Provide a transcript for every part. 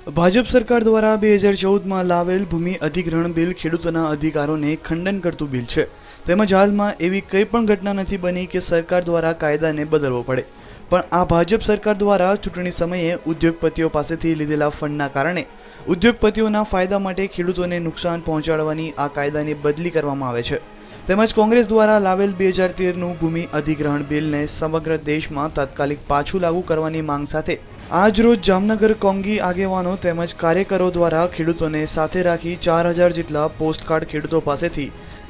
ભાજપ સરકાર દ્વારા 2014માં લાવેલ ભૂમિ અધિગ્રહણ બિલ ખેડૂતોના અધિકારોને ખંડન કરતું બિલ છે। તેમજ હાલમાં એવી કંઈ પણ ઘટના નથી બની કે સરકાર દ્વારા કાયદાને બદલવો પડે, પણ આ ભાજપ સરકાર દ્વારા ચૂંટણી સમયે ઉદ્યોગપતિઓ પાસેથી લીધેલા ફંડના કારણે ઉદ્યોગપતિઓના ફાયદા માટે ખેડૂતોને નુકસાન પહોંચાડવાની આ કાયદાની બદલી કરવામાં આવે છે। તેમજ કોંગ્રેસ દ્વારા લાવેલ 2013નું ભૂમિ અધિગ્રહણ બિલને સમગ્ર દેશમાં તાત્કાલિક પાછું લાગુ કરવાની માંગ સાથે આજ રોજ જામનગર કોંગી આગેવાનો તેમજ કાર્યકરો દ્વારા ખેડૂતોને સાથે રાખી 4000 જેટલા પોસ્ટકાર્ડ ખેડૂતો પાસેથી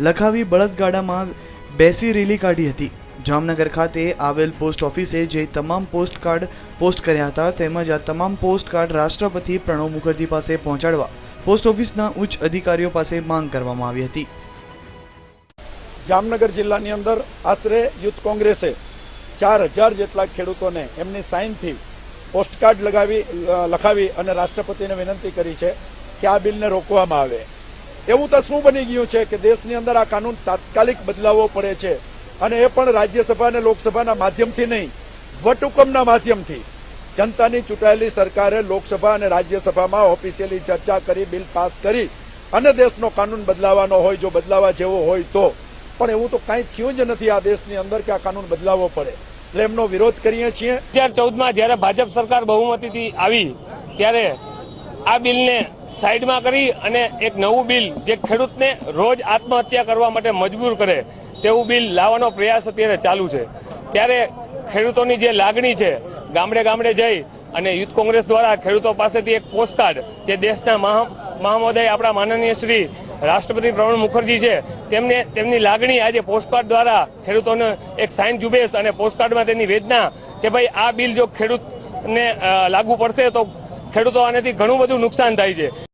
લખાવી બળદગાડામાં બેસી રેલી કાઢી હતી। જામનગર ખાતે આવેલ પોસ્ટ ઓફિસે જે તમામ પોસ્ટકાર્ડ પોસ્ટ કર્યા હતા તેમજ આ તમામ પોસ્ટકાર્ડ રાષ્ટ્રપતિ પ્રણવ મુખર્જી પાસે પહોંચાડવા પોસ્ટ ઓફિસના ઉચ્ચ અધિકારીઓ પાસે માંગ કરવામાં આવી હતી। જામનગર જિલ્લાની અંદર આશરે યુથ કોંગ્રેસે 4000 જેટલા ખેડૂતોને એમની સાઇનથી પોસ્ટકાર્ડ લખાવી અને રાષ્ટ્રપતિને વિનંતી કરી છે કે આ બિલને રોકવામાં આવે। એવું તો શું બની ગયું છે કે દેશની અંદર આ કાનૂન તાત્કાલિક બદલાવવો પડે છે અને એ પણ રાજ્યસભા અને લોકસભાના માધ્યમથી નહીં, વટહુકમના માધ્યમથી। જનતાની ચૂંટાયેલી સરકારે લોકસભા અને રાજ્યસભામાં ઓફિશિયલી ચર્ચા કરી બિલ પાસ કરી અને દેશનો કાનૂન બદલાવાનો હોય, જો બદલાવા જેવો હોય તો, પણ એવું તો કાંઈ થયું જ નથી આ દેશની અંદર કે આ કાનૂન બદલાવવો પડે, એટલે એમનો વિરોધ કરીએ છીએ। 2014માં જ્યારે ભાજપ સરકાર બહુમતીથી આવી ત્યારે આ બિલને સાઈડમાં કરી અને એક નવું બિલ જે ખેડૂતને રોજ આત્મહત્યા કરવા માટે મજબૂર કરે તેવું બિલ લાવવાનો પ્રયાસ અત્યારે ચાલુ છે। ત્યારે ખેડૂતોની જે લાગણી છે, ગામડે ગામડે જઈ અને યુથ કોંગ્રેસ દ્વારા ખેડૂતો પાસેથી એક પોસ્ટકાર્ડ જે દેશના મહામહોદય આપણા માનનીય શ્રી રાષ્ટ્રપતિ પ્રણવ મુખર્જી છે તેમની લાગણી આજે પોસ્ટકાર્ડ દ્વારા ખેડૂતોને એક સાઇન ઝુંબેશ અને પોસ્ટકાર્ડમાં તેની વેદના કે ભાઈ આ બિલ જો ખેડૂતને લાગુ પડશે તો ખેડૂતો આનેથી ઘણું બધું નુકસાન થાય છે।